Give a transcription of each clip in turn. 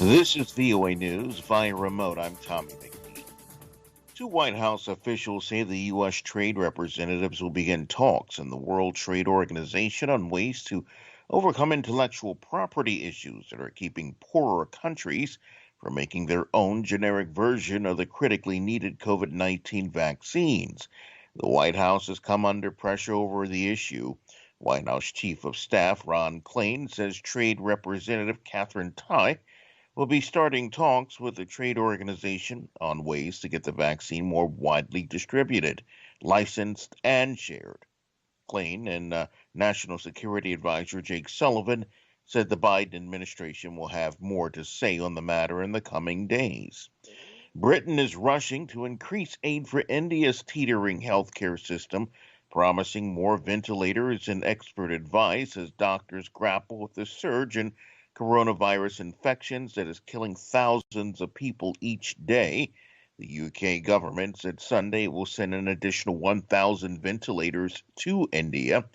This is VOA News via remote. I'm Tommy McNeil. Two White House officials say the U.S. trade representatives will begin talks in the World Trade Organization on ways to overcome intellectual property issues that are keeping poorer countries from making their own generic version of the critically needed COVID-19 vaccines. The White House has come under pressure over the issue. White House Chief of Staff Ron Klain says Trade Representative Catherine Tai will be starting talks with the trade organization on ways to get the vaccine more widely distributed, licensed, and shared. Klain and National Security Advisor Jake Sullivan said the Biden administration will have more to say on the matter in the coming days. Britain is rushing to increase aid for India's teetering healthcare system, promising more ventilators and expert advice as doctors grapple with the surge in coronavirus infections that is killing thousands of people each day. The UK government said Sunday it will send an additional 1,000 ventilators to India.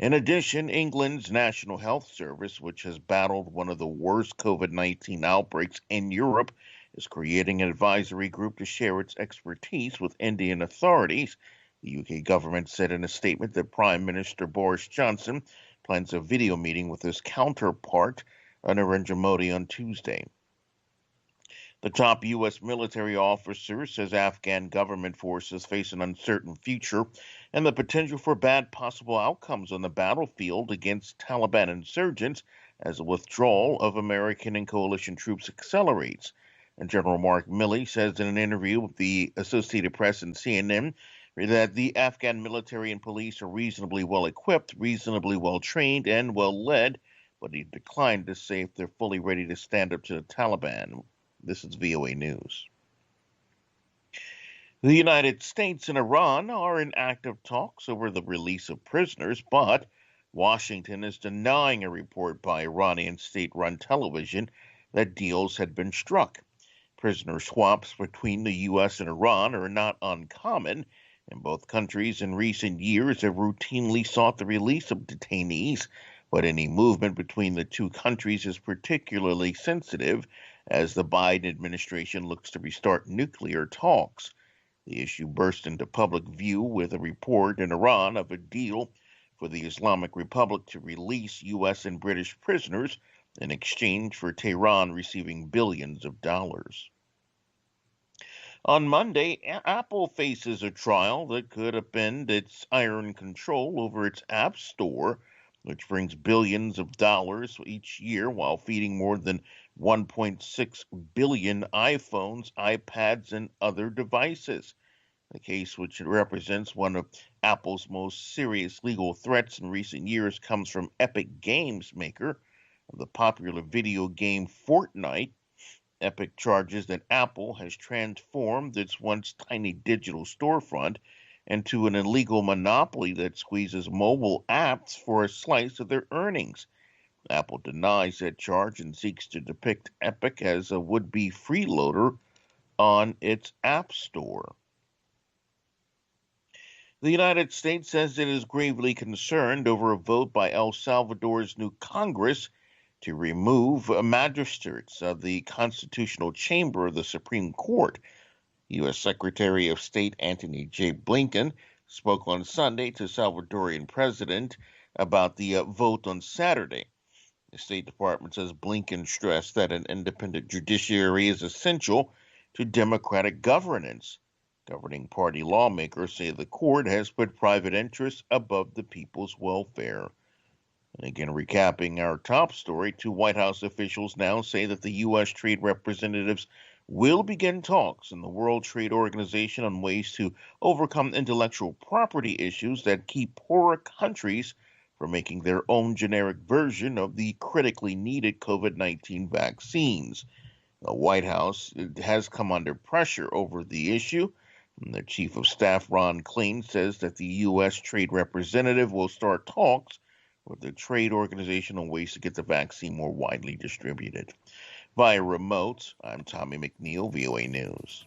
In addition, England's National Health Service, which has battled one of the worst COVID-19 outbreaks in Europe, is creating an advisory group to share its expertise with Indian authorities. The UK government said in a statement that Prime Minister Boris Johnson plans a video meeting with his counterpart, Narendra Modi, on Tuesday. The top U.S. military officer says Afghan government forces face an uncertain future and the potential for bad possible outcomes on the battlefield against Taliban insurgents as the withdrawal of American and coalition troops accelerates. And General Mark Milley says in an interview with the Associated Press and CNN that the Afghan military and police are reasonably well equipped, reasonably well trained, and well led, but he declined to say if they're fully ready to stand up to the Taliban. This is VOA News. The United States and Iran are in active talks over the release of prisoners, but Washington is denying a report by Iranian state-run television that deals had been struck. Prisoner swaps between the U.S. and Iran are not uncommon, and both countries in recent years have routinely sought the release of detainees, but any movement between the two countries is particularly sensitive as the Biden administration looks to restart nuclear talks. The issue burst into public view with a report in Iran of a deal for the Islamic Republic to release U.S. and British prisoners in exchange for Tehran receiving billions of dollars. On Monday, Apple faces a trial that could upend its iron control over its App Store, which brings billions of dollars each year while feeding more than 1.6 billion iPhones, iPads, and other devices. The case, which represents one of Apple's most serious legal threats in recent years, comes from Epic Games maker of the popular video game Fortnite. Epic charges that Apple has transformed its once tiny digital storefront into an illegal monopoly that squeezes mobile apps for a slice of their earnings. Apple denies that charge and seeks to depict Epic as a would-be freeloader on its App Store. The United States says it is gravely concerned over a vote by El Salvador's new Congress to remove magistrates of the constitutional chamber of the Supreme Court. U.S. Secretary of State Antony J. Blinken spoke on Sunday to Salvadorian President about the vote on Saturday. The State Department says Blinken stressed that an independent judiciary is essential to democratic governance. Governing party lawmakers say the court has put private interests above the people's welfare. And again, recapping our top story, two White House officials now say that the U.S. trade representatives will begin talks in the World Trade Organization on ways to overcome intellectual property issues that keep poorer countries from making their own generic version of the critically needed COVID-19 vaccines. The White House has come under pressure over the issue. And the Chief of Staff, Ron Klain, says that the U.S. trade representative will start talks with the trade organization on ways to get the vaccine more widely distributed. Via remote, I'm Tommy McNeil, VOA News.